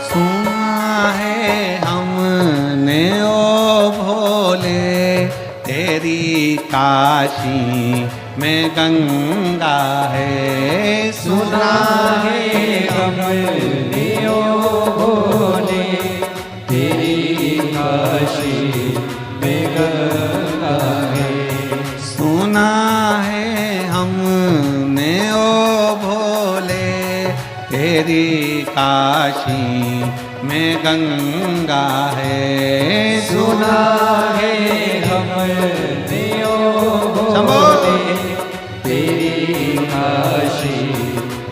सुना है हमने ओ भोले, तेरी काशी में गंगा है। सुना है हमने ओ भोले, तेरी काशी में गंगा है। सुना है हमने ओ भोले, तेरी काशी में गंगा है। सुना है हमने ओ भोले, तेरी काशी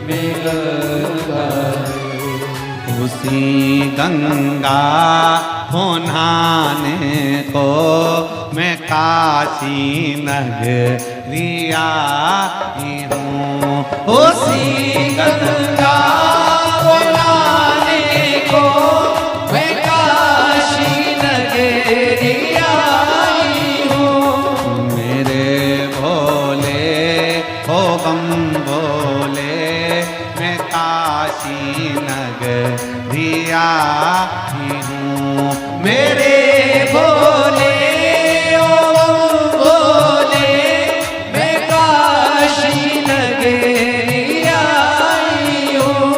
में गंगा है। उसी गंगा को नहाने को मैं काशी नगरी आई हूँ। उसी गंगा को नहाने को मैं काशी नगरी आई हूँ। मेरे भोले हो बम बोले, मैं काशी नगरी आई हूँ। मेरे भोले ओ भोले, मैं काशी नगरी आई हूँ।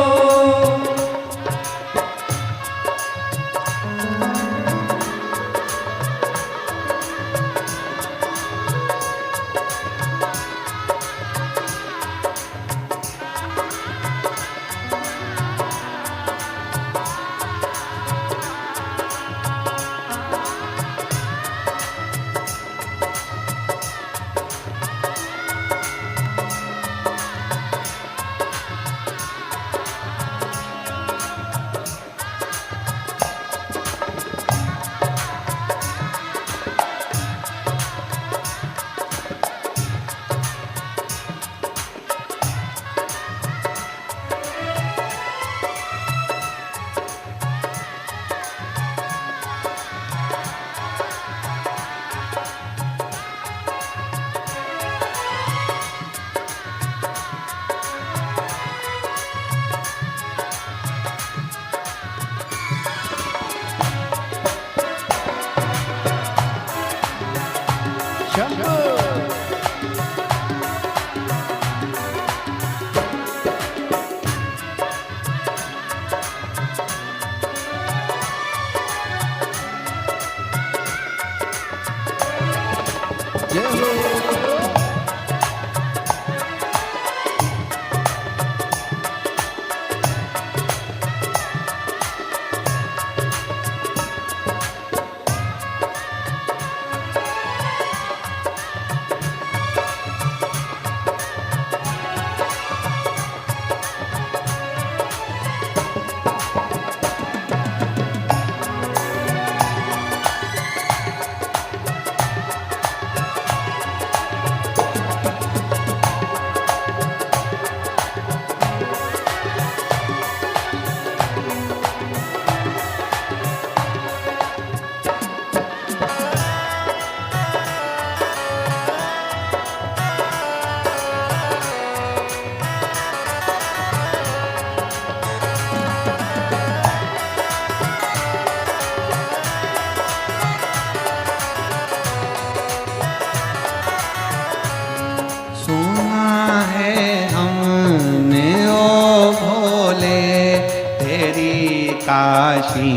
काशी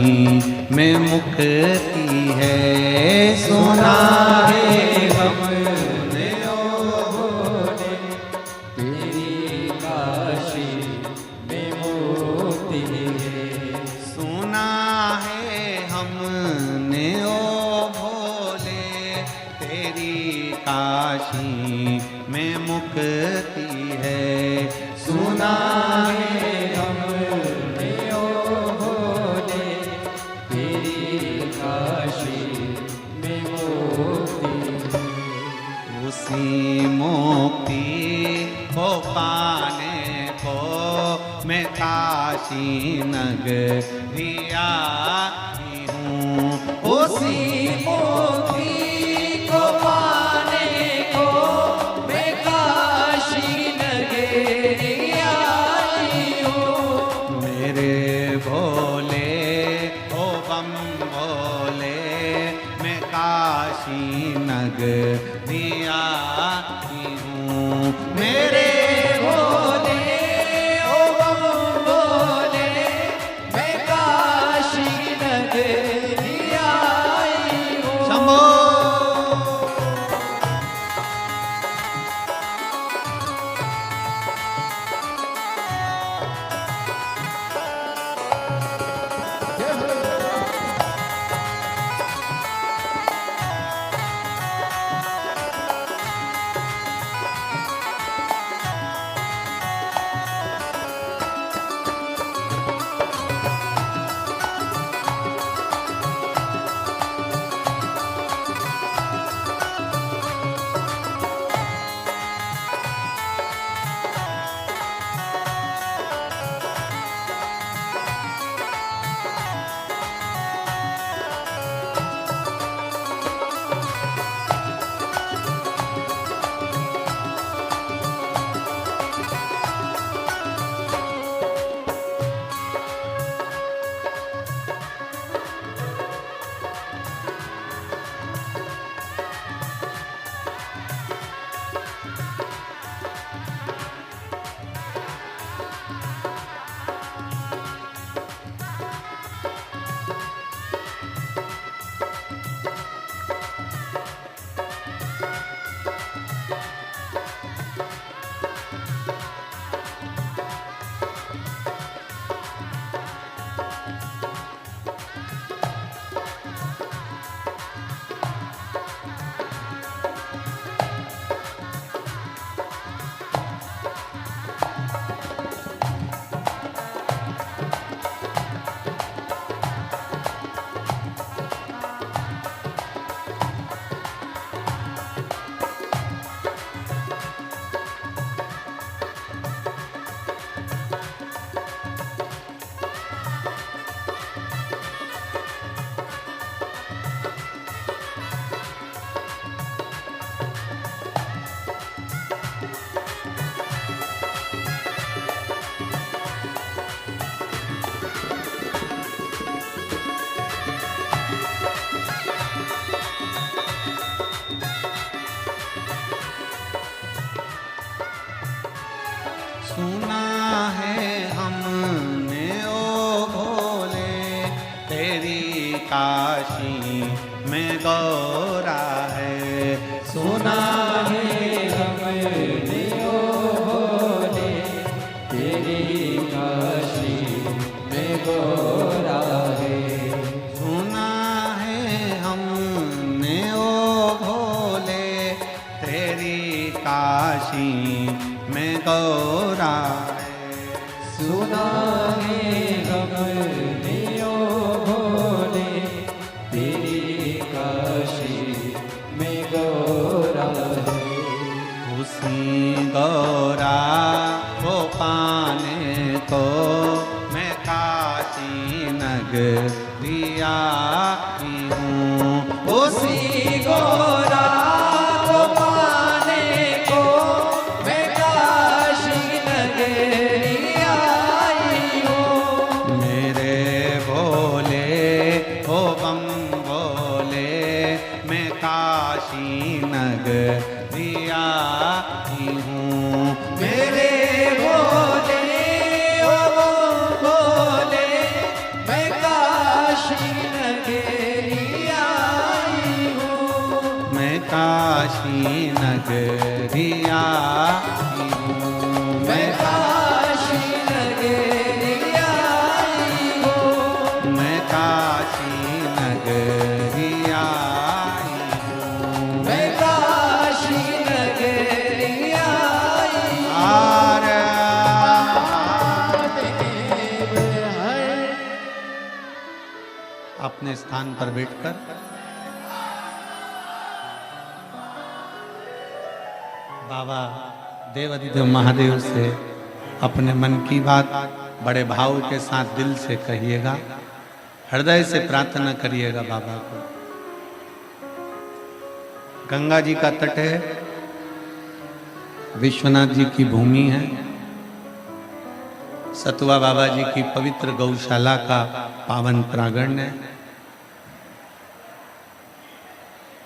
में मुक्ति है। सुना है हमने ओ भोले, तेरी काशी में मुक्ति है। सुना है हमने ओ भोले, तेरी काशी में मुक्ति है। सुना है हमने ओ भोले, तेरी काशी में मुक्ति है। उसी मुक्ति को पाने को मैं काशी नगरी आई हूँ। उसी मुक्ति को पाने को मैं काशी नगरी आई हूँ। मेरे भोले ओ बम भोले, मैं काशी नगरी आई हूँ। मेरे भोले ओ बम भोले, मैं काशी नगरी आई हूँ। शंभो सुना है हमने ओ भोले, तेरी काशी में गौरा है। सुना है हमने ओ भोले, तेरी काशी में गौरा है। सुना है हमने ओ भोले, तेरी काशी में गौरा है। सुना है हमने ओ भोले, तेरी काशी में गौरा है। उसी गौरा को पाने को मैं काशी नगरी आई हूँ। उसी गौरा को पाने को मैं काशी नगरी आई हूँ। मेरे भोले ओ बम भोले, मैं काशी नगरी आई हूँ। मेरे भोले ओ भोले, काशी नगरी आई हूँ, मैं काशी नगरी आई हूँ, मैं काशी नगरी आई हूँ, मैं काशी नगरी आई हूँ। आरे अपने स्थान पर बैठकर बाबा देवाधिदेव महादेव से अपने मन की बात बड़े भाव के साथ दिल से कहिएगा, हृदय से प्रार्थना करिएगा बाबा को। गंगा जी का तट है, विश्वनाथ जी की भूमि है, सतुआ बाबा जी की पवित्र गौशाला का पावन प्रांगण है।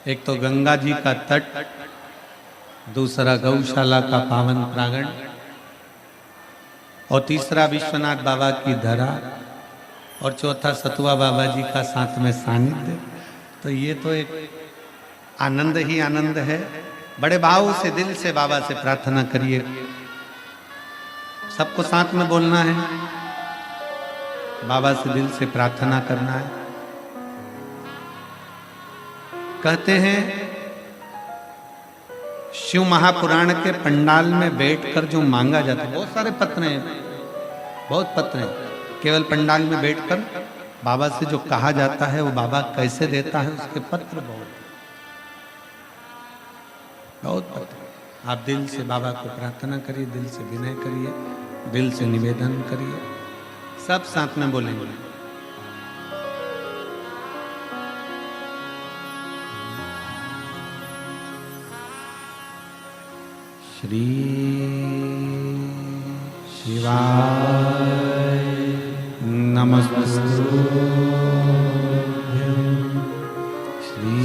एक तो गंगा जी का तट, दूसरा गौशाला का पावन प्रांगण और तीसरा विश्वनाथ बाबा की धरा और चौथा सतुआ बाबा जी का साथ में सानिध्य। तो ये तो एक आनंद ही आनंद है। बड़े भाव से दिल से बाबा से प्रार्थना करिए, सबको साथ में बोलना है, बाबा से दिल से प्रार्थना करना है। कहते हैं शिव महापुराण के पंडाल में बैठकर जो मांगा जाता है, बहुत सारे पत्र हैं, बहुत पत्र हैं, केवल पंडाल में बैठकर बाबा से जो कहा जाता है वो बाबा कैसे देता है उसके पत्र बहुत पत्र। आप दिल से बाबा को प्रार्थना करिए, दिल से विनय करिए, दिल से निवेदन करिए, सब साथ में बोलेंगे। श्री शिवाय नमस्तुभ्यं, श्री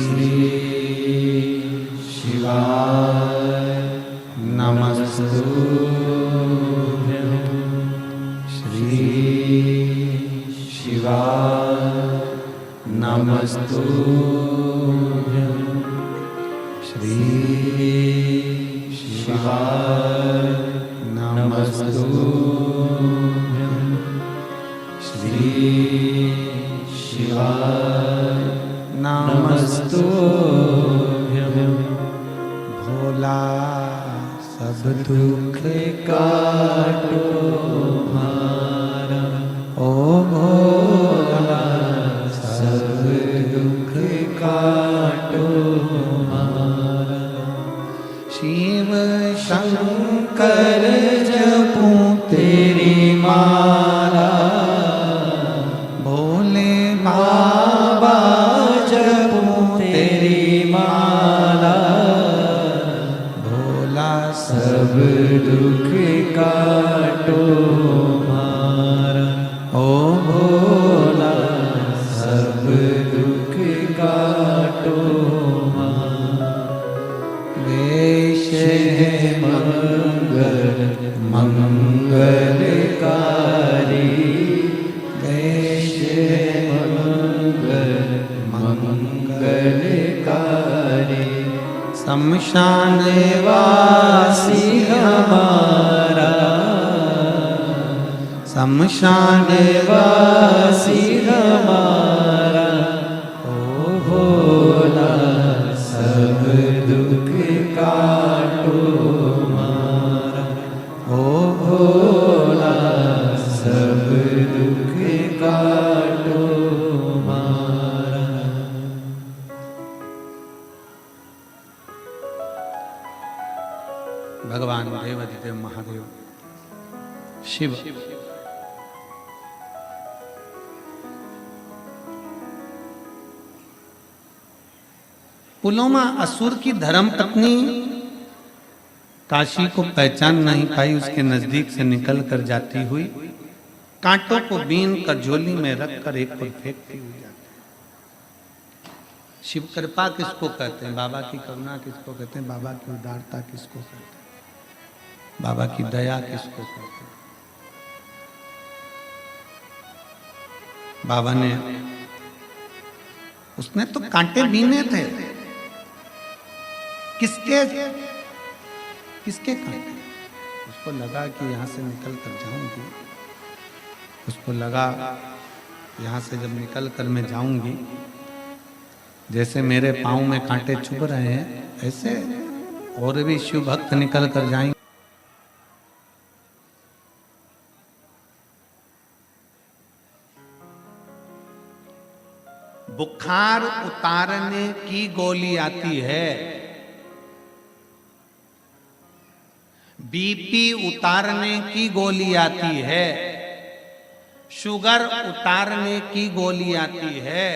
शिवाय नमस्तुभ्यं, श्री शिवाय नमस्तुभ्यं, श्री शिवाय नमस्तुभ्यं, श्री शिवाय नमस्तुभ्यं। भोला सब दुख काटो हमारा, ओ भोला सब दुख काटो हमारा। शिव शंकर जपूं तेरी माला, भोले बाबा जपूं तेरी माला। भोला सब दुख काटो हमारा, ओ भोला सब दुख काटो हमारा। वेश है मंगल मंगलकारी, वेश है मंगल मंगलकारी। शमशान वासी हमारा, शमशान वासी हमारा। ओ भोला सब दुख काटो हमारा, ओ भोला सब दुख काटो हमारा। भगवान देवाधिदेव महादेव शिव पुलोमा असुर की धर्म पत्नी काशी को पहचान नहीं पाई, उसके नजदीक से निकल कर जाती हुई कांटों को बीन कर झोली में रखकर एक पर फेंकती हुई जाती है। शिव कृपा किसको कहते हैं, बाबा की करुणा किसको कहते हैं, बाबा की उदारता किसको कहते हैं, बाबा की दया किसको कहते हैं। बाबा ने, उसने तो कांटे बीने थे, किसके किसके कांटे? उसको लगा कि यहाँ से निकल कर जाऊंगी, उसको लगा यहाँ से जब निकल कर मैं जाऊंगी, जैसे मेरे पाँव में कांटे चुभ रहे हैं ऐसे और भी शिव भक्त निकल कर जाएंगे। बुखार उतारने की गोली आती है, बीपी उतारने की गोली आती है, शुगर उतारने की गोली आती है,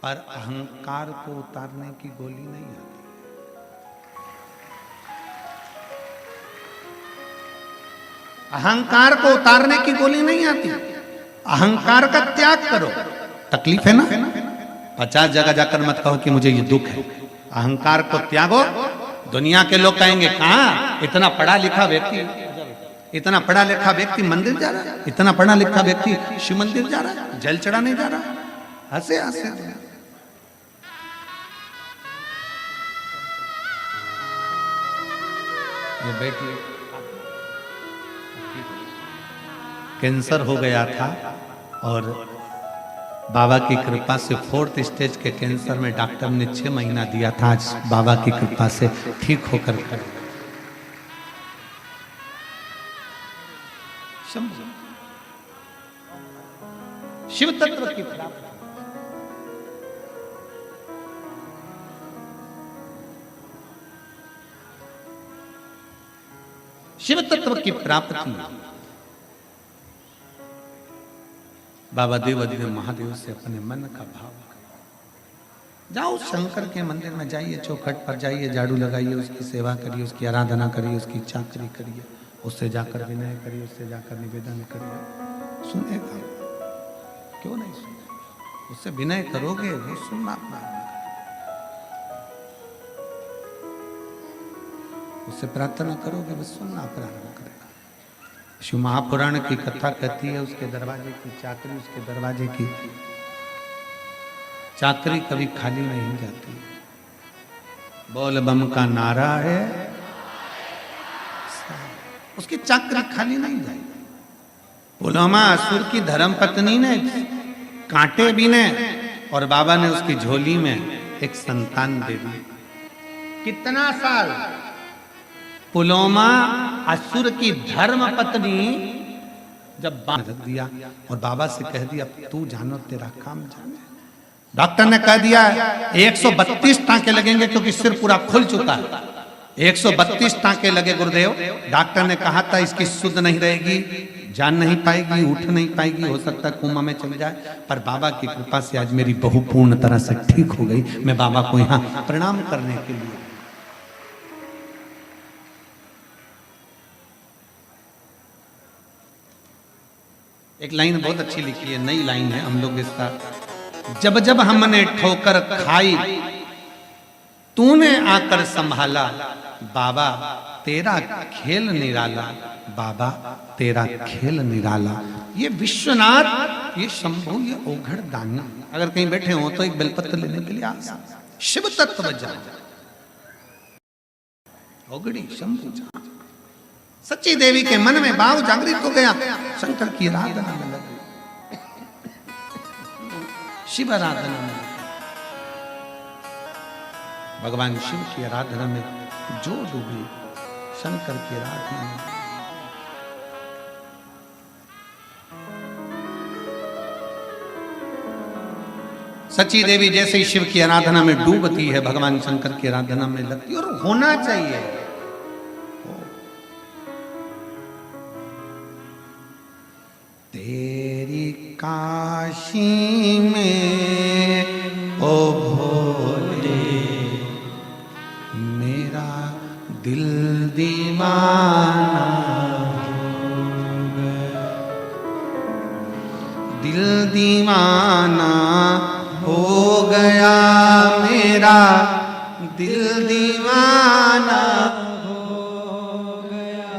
पर अहंकार को उतारने की गोली नहीं आती। अहंकार को उतारने की गोली नहीं आती। अहंकार का त्याग करो। तकलीफ है ना, 50 जगह जाकर मत कहो कि मुझे ये दुख है। अहंकार को त्यागो। दुनिया के लोग कहेंगे कहाँ इतना पढ़ा लिखा व्यक्ति, इतना पढ़ा लिखा व्यक्ति मंदिर जा रहा है, इतना पढ़ा लिखा व्यक्ति शिव मंदिर जा रहा है, जल चढ़ाने जा रहा है। हंसे हंसे ये बेटी कैंसर हो गया था और बाबा की कृपा से 4th स्टेज के कैंसर में डॉक्टर ने 6 महीना दिया था। आज बाबा की कृपा से ठीक होकर शिव तत्व की प्राप्ति, शिव तत्व की प्राप्ति बाबा देवाधिदेव महादेव से अपने मन का भाव करो। जाओ शंकर के मंदिर में जाइए, चौखट पर जाइए, झाड़ू लगाइए, उसकी सेवा करिए, उसकी आराधना करिए, उसकी चाकरी करिए, उससे जाकर विनय करिए, उससे जाकर निवेदन करिए। सुनेगा क्यों नहीं सुनेगा? उससे विनय करोगे वो सुनना प्रारंभ करेगा, उससे प्रार्थना करोगे वो सुनना प्रारंभ करेगा। शिव महापुराण की कथा कहती है उसके दरवाजे की चाकरी, उसके दरवाजे की चाकरी कभी खाली नहीं जाती। बोल बम का नारा है, उसकी चाकरी खाली नहीं जाएगी। पुलवामा असुर की धर्म पत्नी ने कांटे भी ने और बाबा ने उसकी झोली में एक संतान दे दी। कितना साल? पुलवामा असुर की धर्म पत्नी जब बांध दिया और बाबा से कह दिया तू जानो तेरा काम जाने। डॉक्टर ने कह दिया 132 टांके लगेंगे क्योंकि सिर पूरा खुल चुका है। 132 टांके लगे गुरुदेव। डॉक्टर ने कहा था इसकी शुद्ध नहीं रहेगी, जान नहीं पाएगी, उठ नहीं पाएगी, हो सकता है कोमा में चले जाए। पर बाबा की कृपा से आज मेरी बहू पूर्ण तरह से ठीक हो गई। मैं बाबा को यहाँ प्रणाम करने के लिए एक लाइन बहुत अच्छी लिखी है, नई लाइन है, हम लोग इसका जब जब हमने ठोकर खाई तूने आकर संभाला, बाबा तेरा खेल निराला, बाबा तेरा खेल निराला। ये विश्वनाथ, ये शंभु, ये ओघड़ दानी अगर कहीं बैठे हो तो एक बेलपत्र लेने के लिए आ सकते। शिव तत्व जान, ओघड़ी शंभु जान। सच्ची देवी के मन में भाव जागृत हो गया, शंकर की आराधना में लग गई, शिव आराधना में। भगवान शिव की आराधना में जो डूबी, शंकर की आराधना में। सच्ची देवी जैसे ही शिव की आराधना में डूबती है, भगवान शंकर की आराधना में लगती है। और होना चाहिए। तेरी काशी में ओ भोले मेरा दिल दीवाना हो गया, दिल दीवाना हो गया मेरा, दिल दीवाना हो गया,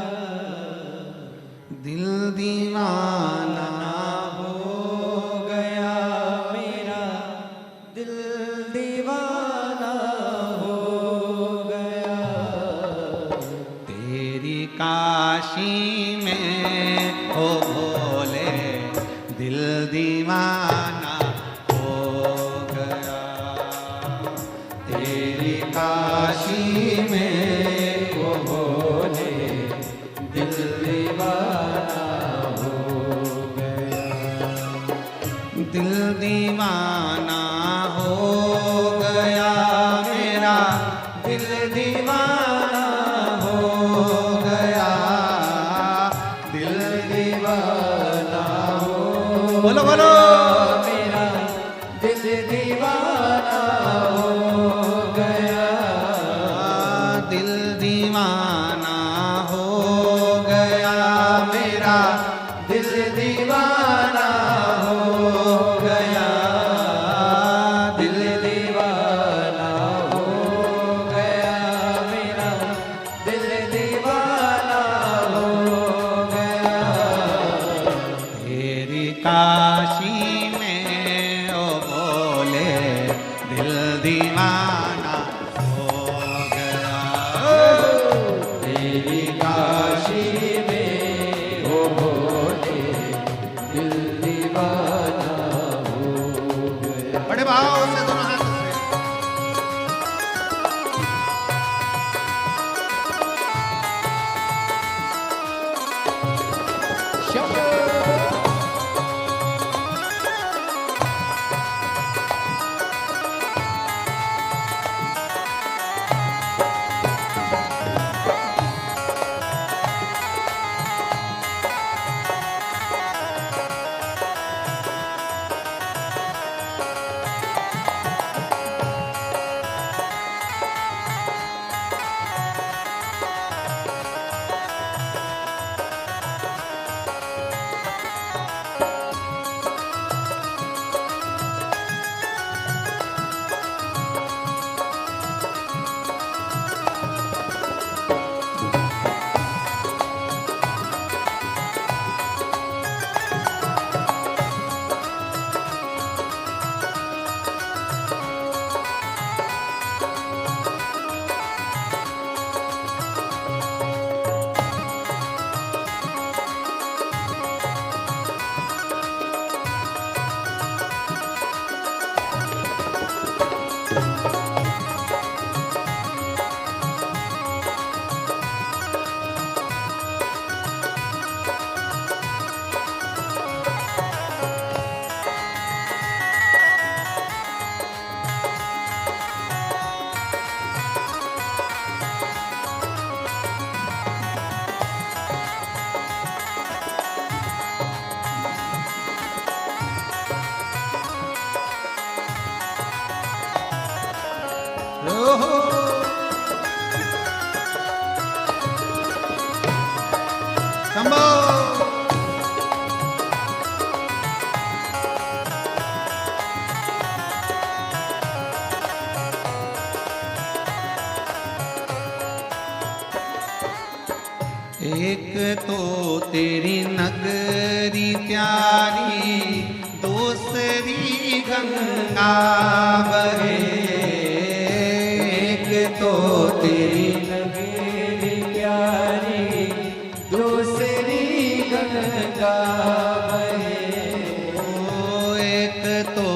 दिल दीवाना हो गया मेरा, दिल दीवाना हो काशी में हो भोले दिल दीवाना हो गया। तेरी काशी में हो भोले दिल दीवाना हो गया। दिल दीवाना हो गया मेरा, दिल दीवाना हो गया, दिल दीवाना हो। बोलो बोलो। मेरा दिल दीवाना हो गया, दिल दीवाना हो गया मेरा, दिल दीवाना हो गया, दिल दीवाना हो गया मेरा, दिल दीवाना हो गया। तेरी काशी में ओ बोले दिल दीवाना हो गया। तेरी काशी में हो भोले दिल दीवाना हो गया। बड़े भाव से दोनों हाथ से। ओहो। शंभो। एक तो तेरी नगरी प्यारी, दूसरी गंगा बहे। एक तो तेरी नगरी प्यारी, दूसरी गंगा बहे। ओ एक तो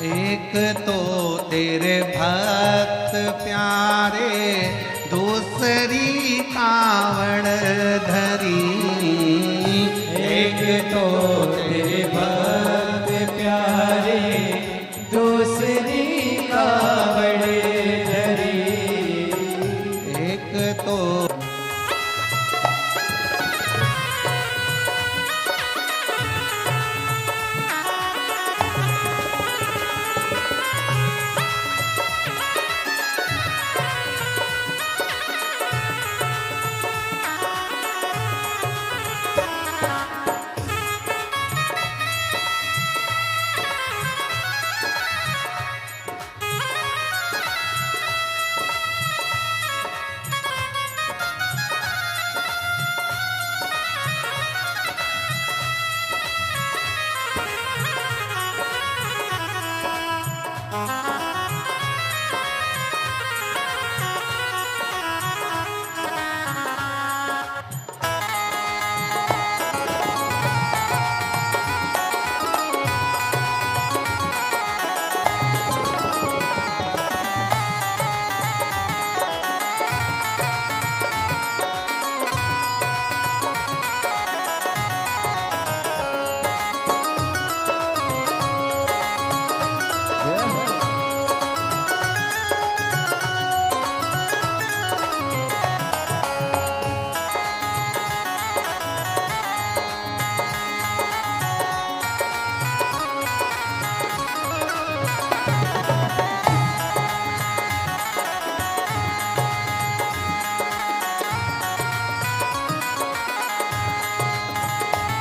एक तो तेरे भक्त प्यारे, दूसरी कावड़ धरी। एक तो तेरे भक्त प्यारे, दूसरी कावड़ धरी। एक तो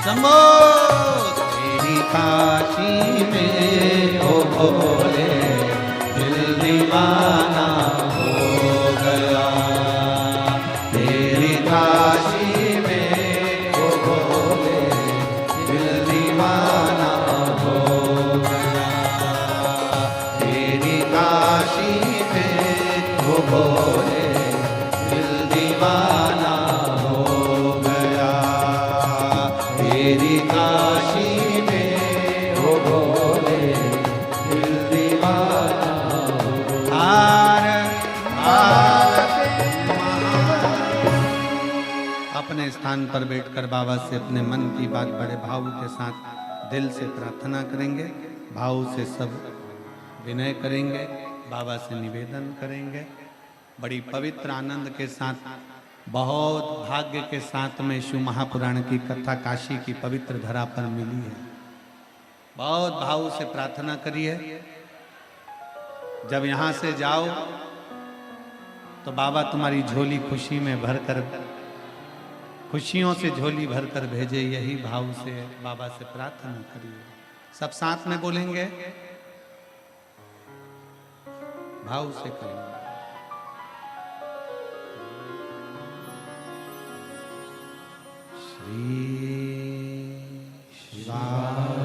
शंभो तेरी काशी में ओ भोले, दिल दीवाना हो गया। तेरी काशी में ओ भोले, दिल दीवाना हो गया। तेरी काशी में ओ भोले, दिल दीवाना हो गया। तेरी काशी में हो भोले, दिल दीवाना हो। हार अपने स्थान पर बैठकर बाबा से अपने मन की बात बड़े भाव के साथ दिल से प्रार्थना करेंगे। भाव से सब विनय करेंगे, बाबा से निवेदन करेंगे। बड़ी पवित्र आनंद के साथ, बहुत भाग्य के साथ में शिव महापुराण की कथा काशी की पवित्र धरा पर मिली है। बहुत भाव से प्रार्थना करिए। जब यहाँ से जाओ तो बाबा तुम्हारी झोली खुशी में भरकर, खुशियों से झोली भरकर भेजे। यही भाव से बाबा से प्रार्थना करिए। सब साथ में बोलेंगे, भाव से करेंगे। शिवाय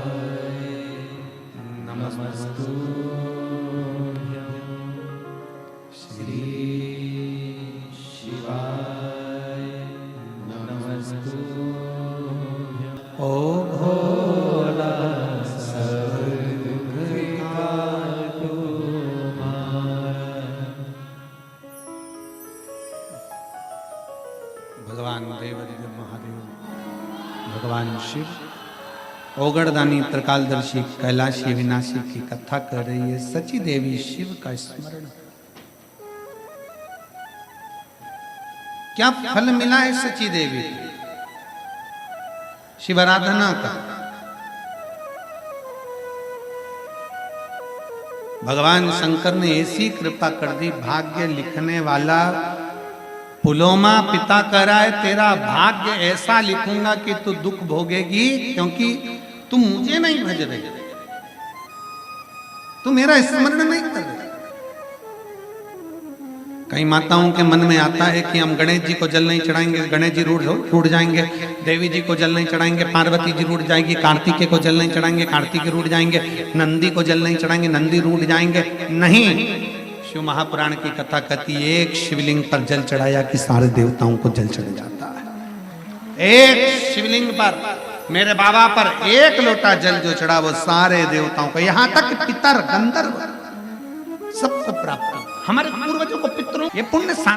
नमस्तु, श्री शिवाय नमस्तु। ओ भोला भगवान देवादिदेव महादेव, भगवान शिव ओगड़दानी त्रिकालदर्शी कैलाशी विनाशी की कथा कर रही है। सची देवी शिव का स्मरण। क्या फल मिला है सची देवी शिवाराधना का? भगवान शंकर ने ऐसी कृपा कर दी, भाग्य लिखने वाला पुलोमा पिता कह रहा है तेरा भाग्य ऐसा लिखूंगा कि तू दुख भोगेगी, क्योंकि तू मुझे नहीं भज रही, तू मेरा स्मरण नहीं कर रही। कई माताओं के मन में आता है कि हम गणेश जी को जल नहीं चढ़ाएंगे, गणेश जी रूठ जाएंगे। देवी जी को जल नहीं चढ़ाएंगे, पार्वती जी रूठ जाएगी। कार्तिकेय को जल नहीं चढ़ाएंगे, कार्तिकेय रूठ जाएंगे। नंदी को जल नहीं चढ़ाएंगे, नंदी रूठ जाएंगे। नहीं, शिव महापुराण की कथा कहती है एक शिवलिंग पर जल चढ़ाया कि सारे देवताओं को जल चढ़ जाता है। एक शिवलिंग पर मेरे बाबा पर एक लोटा जल जो चढ़ा वो सारे देवताओं को, यहां तक पितर गंधर्व सबको प्राप्त। हमारे पूर्वजों को पितरों ये पुण्य